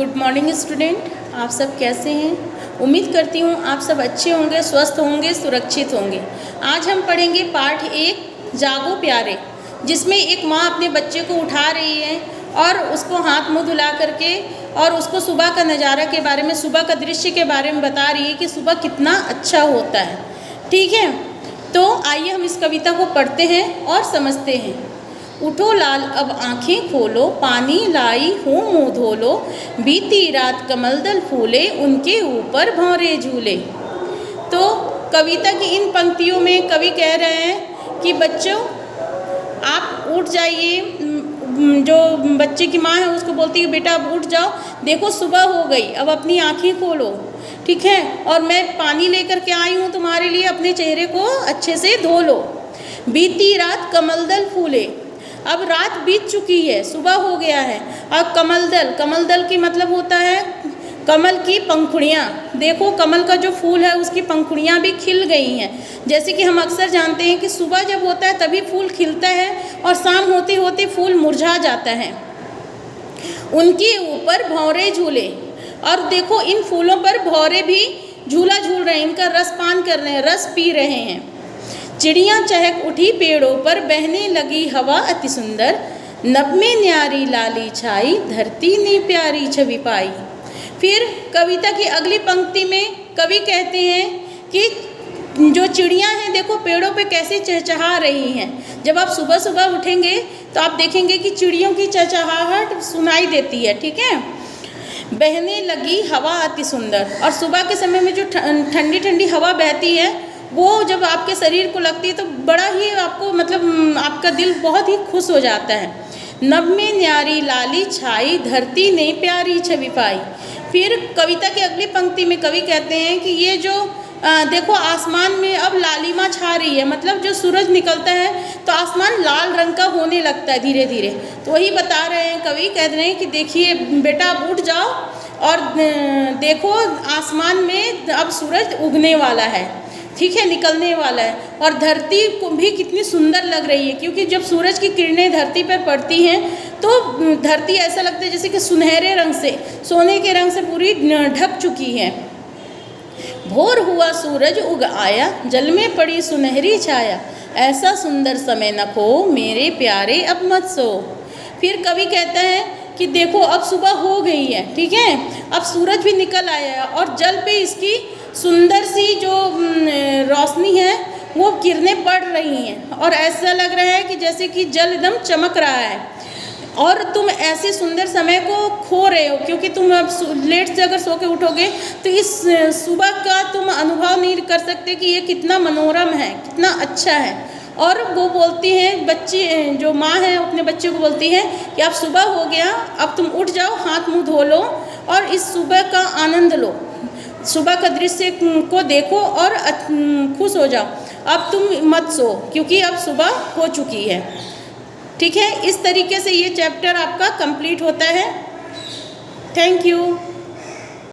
Good morning student, आप सब कैसे हैं। उम्मीद करती हूँ आप सब अच्छे होंगे, स्वस्थ होंगे, सुरक्षित होंगे। आज हम पढ़ेंगे पाठ 1 जागो प्यारे, जिसमें एक माँ अपने बच्चे को उठा रही है और उसको हाथ मुँह धुला करके और उसको सुबह का नज़ारा के बारे में, सुबह का दृश्य के बारे में बता रही है कि सुबह कितना अच्छा होता है। ठीक है, तो आइए हम इस कविता को पढ़ते हैं और समझते हैं। उठो लाल अब आँखें खोलो, पानी लाई हूँ मुँह धोलो, बीती रात कमलदल फूले, उनके ऊपर भंवरे झूले। तो कविता की इन पंक्तियों में कवि कह रहे हैं कि बच्चों आप उठ जाइए। जो बच्चे की माँ है उसको बोलती है बेटा अब उठ जाओ, देखो सुबह हो गई, अब अपनी आँखें खोलो। ठीक है, और मैं पानी लेकर के आई हूँ तुम्हारे लिए, अपने चेहरे को अच्छे से धो लो। बीती रात कमलदल फूले, अब रात बीत चुकी है, सुबह हो गया है। अब कमलदल की मतलब होता है कमल की पंखुड़ियाँ। देखो कमल का जो फूल है उसकी पंखुड़ियाँ भी खिल गई हैं। जैसे कि हम अक्सर जानते हैं कि सुबह जब होता है तभी फूल खिलता है और शाम होते होते फूल मुरझा जाता है। उनके ऊपर भंवरे झूले, और देखो इन फूलों पर भंवरे भी झूला झूल रहे हैं, इनका रस पान कर रहे हैं, रस पी रहे हैं। चिड़ियाँ चहक उठी पेड़ों पर, बहने लगी हवा अति सुंदर, नभ में न्यारी लाली छाई, धरती ने प्यारी छवि पाई। फिर कविता की अगली पंक्ति में कवि कहते हैं कि जो चिड़ियाँ हैं देखो पेड़ों पे कैसे चहचहा रही हैं। जब आप सुबह सुबह उठेंगे तो आप देखेंगे कि चिड़ियों की चहचहाहट सुनाई देती है। ठीक है, बहने लगी हवा अति सुंदर, और सुबह के समय में जो ठंडी ठंडी हवा बहती है वो जब आपके शरीर को लगती है तो बड़ा ही आपको मतलब आपका दिल बहुत ही खुश हो जाता है। नभ में न्यारी लाली छाई, धरती ने प्यारी छवि पाई। फिर कविता की अगली पंक्ति में कवि कहते हैं कि ये जो देखो आसमान में अब लालिमा छा रही है, मतलब जो सूरज निकलता है तो आसमान लाल रंग का होने लगता है धीरे धीरे। तो वही बता रहे हैं कवि, कह रहे हैं कि देखिए बेटा अब उठ जाओ और देखो आसमान में अब सूरज उगने वाला है। ठीक है, निकलने वाला है, और धरती को भी कितनी सुंदर लग रही है, क्योंकि जब सूरज की किरणें धरती पर पड़ती हैं तो धरती ऐसा लगता है जैसे कि सुनहरे रंग से, सोने के रंग से पूरी ढक चुकी है। भोर हुआ सूरज उग आया, जल में पड़ी सुनहरी छाया, ऐसा सुंदर समय न खो, मेरे प्यारे अब मत सो। फिर कवि कहता है कि देखो अब सुबह हो गई है। ठीक है, अब सूरज भी निकल आया है और जल पे इसकी सुंदर सी जो रोशनी है वो किरणें पड़ रही हैं, और ऐसा लग रहा है कि जैसे कि जल एकदम चमक रहा है। और तुम ऐसे सुंदर समय को खो रहे हो, क्योंकि तुम अब लेट से अगर सो के उठोगे तो इस सुबह का तुम अनुभव नहीं कर सकते कि ये कितना मनोरम है, कितना अच्छा है। और वो बोलती हैं बच्ची, जो माँ है अपने बच्चे को बोलती है कि अब सुबह हो गया, अब तुम उठ जाओ, हाथ मुँह धो लो और इस सुबह का आनंद लो, सुबह का दृश्य को देखो और खुश हो जाओ। अब तुम मत सो, क्योंकि अब सुबह हो चुकी है। ठीक है, इस तरीके से ये चैप्टर आपका कंप्लीट होता है। Thank you.